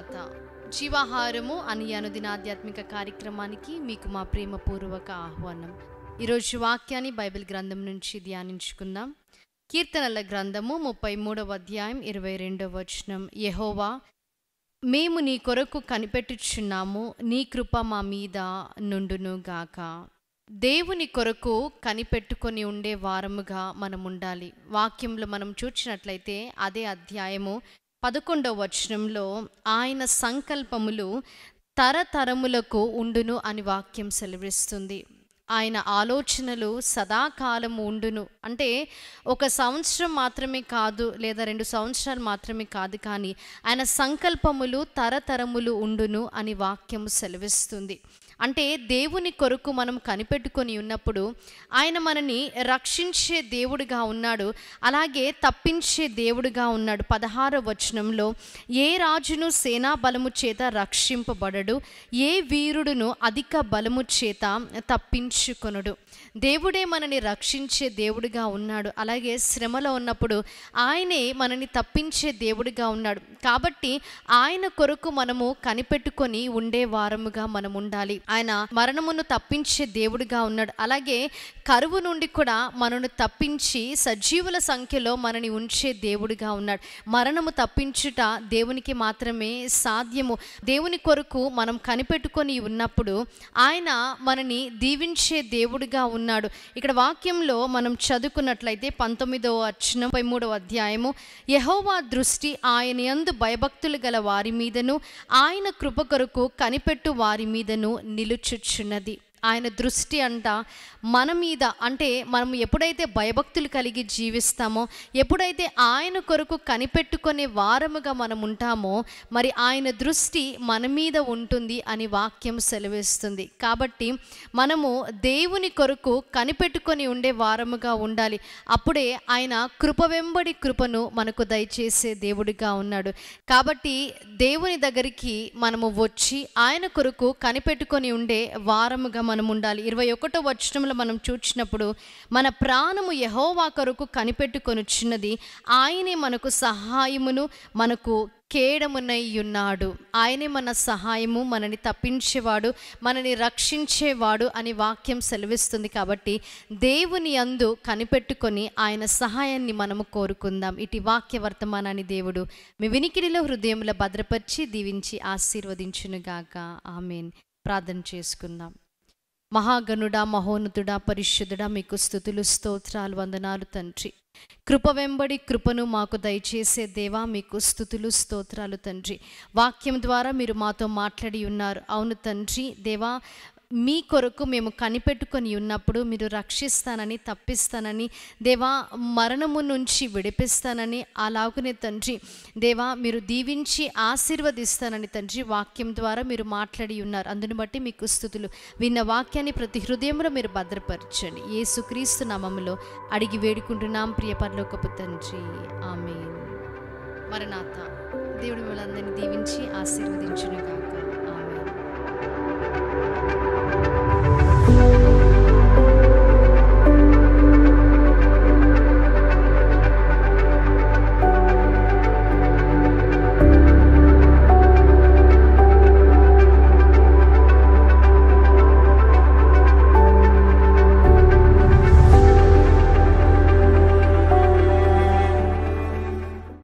మరణాత జీవాహారము అని అనుదినాధ్యాత్మిక కార్యక్రమానికి మీకు మా ప్రేమపూర్వక ఆహ్వానం. ఈరోజు వాక్యాన్ని బైబిల్ గ్రంథం నుంచి ధ్యానించుకుందాం. కీర్తనల గ్రంథము 33వ అధ్యాయం 22వ వచనం. యెహోవా, మేము నీ కొరకు కనిపెట్టుచున్నాము, నీ కృప మా మీద నుండును గాక. దేవుని కొరకు కనిపెట్టుకొని ఉండే వారముగా మనం ఉండాలి. వాక్యంలో మనం చూచినట్లయితే అదే అధ్యాయము 11వ వచనంలో ఆయన సంకల్పములు తరతరములకు ఉండును అని వాక్యం సెలవిస్తుంది. ఆయన ఆలోచనలు సదాకాలము ఉండును అంటే ఒక సంవత్సరం మాత్రమే కాదు, లేదా 2 సంవత్సరాలు మాత్రమే కాదు, కానీ ఆయన సంకల్పములు తరతరములు ఉండును అని వాక్యము సెలవిస్తుంది. అంటే దేవుని కొరకు మనం కనిపెట్టుకొని ఉన్నప్పుడు ఆయన మనని రక్షించే దేవుడిగా ఉన్నాడు, అలాగే తప్పించే దేవుడిగా ఉన్నాడు. 16వ వచనంలో, ఏ రాజును సేనా బలము చేత రక్షింపబడడు, ఏ వీరుడును అధిక బలము చేత తప్పించుకొనుడు. దేవుడే మనని రక్షించే దేవుడిగా ఉన్నాడు, అలాగే శ్రమలో ఉన్నప్పుడు ఆయనే మనని తప్పించే దేవుడిగా ఉన్నాడు. కాబట్టి ఆయన కొరకు మనము కనిపెట్టుకొని ఉండే వారముగా మనం ఉండాలి. ఆయన మరణమును తప్పించే దేవుడిగా ఉన్నాడు, అలాగే కరువు నుండి కూడా మనను తప్పించి సజీవుల సంఖ్యలో మనని ఉంచే దేవుడిగా ఉన్నాడు. మరణము తప్పించుట దేవునికి మాత్రమే సాధ్యము. దేవుని కొరకు మనం కనిపెట్టుకొని ఉన్నప్పుడు ఆయన మనని దీవించే దేవుడిగా ఉన్నాడు. ఇక్కడ వాక్యంలో మనం చదువుకున్నట్లయితే 19వ వచనం 33వ అధ్యాయము, యెహోవా దృష్టి ఆయన యందు భయభక్తులు గల వారి మీదను ఆయన కృప కొరకు కనిపెట్టు వారి మీదను నిలుచుచున్నది. ఆయన దృష్టి అంట మన మీద, అంటే మనం ఎప్పుడైతే భయభక్తులు కలిగి జీవిస్తామో, ఎప్పుడైతే ఆయన కొరకు కనిపెట్టుకునే వారముగా మనం ఉంటామో, మరి ఆయన దృష్టి మన మీద ఉంటుంది అని వాక్యం సెలవిస్తుంది. కాబట్టి మనము దేవుని కొరకు కనిపెట్టుకొని ఉండే వారముగా ఉండాలి. అప్పుడే ఆయన కృప వెంబడి కృపను మనకు దయచేసే దేవుడిగా ఉన్నాడు. కాబట్టి దేవుని దగ్గరికి మనము వచ్చి ఆయన కొరకు కనిపెట్టుకొని ఉండే వారముగా మనం ఉండాలి. 21వ వచనంలో మనం చూచినప్పుడు, మన ప్రాణము యెహోవా కొరకు కనిపెట్టుకొనుచున్నది, ఆయనే మనకు సహాయమును మనకు కేడమునై ఉన్నాడు. ఆయనే మన సహాయము, మనని తప్పించేవాడు, మనని రక్షించేవాడు అని వాక్యం సెలవిస్తుంది. కాబట్టి దేవుని యందు కనిపెట్టుకొని ఆయన సహాయాన్ని మనము కోరుకుందాం. ఇటు వాక్య వర్తమానాన్ని దేవుడు మీ వినికిడిలో హృదయంలో భద్రపరిచి దీవించి ఆశీర్వదించునుగాక. ఆమేన్. ప్రార్థన చేసుకుందాం. మహాగణుడా, మహోన్నతుడా, పరిశుద్ధుడా, మీకు స్తుతులు, స్తోత్రాలు, వందనాలు తండ్రి. కృప వెంబడి కృపను మాకు దయచేసే దేవా, మీకు స్తుతులు, స్తోత్రాలు తండ్రి. వాక్యం ద్వారా మీరు మాతో మాట్లాడి ఉన్నారు. అవును తండ్రి, దేవా, మీ కొరకు మేము కనిపెట్టుకొని ఉన్నప్పుడు మీరు రక్షిస్తానని, తప్పిస్తానని, దేవా, మరణము నుంచి విడిపిస్తానని, అలాగునే తండ్రి దేవా మీరు దీవించి ఆశీర్వదిస్తానని తండ్రి వాక్యం ద్వారా మీరు మాట్లాడి ఉన్నారు. అందుని బట్టి మీకు స్తుతులు. విన్న వాక్యాన్ని ప్రతి హృదయంలో మీరు భద్రపరచండి. యేసుక్రీస్తు నామములో అడిగి వేడుకుంటున్నాం ప్రియ పరలోకపు తండ్రి. ఆమేన్. మరణాత. దేవుడు మిమ్మల్ని అందరినీ దీవించి ఆశీర్వదించునుగా.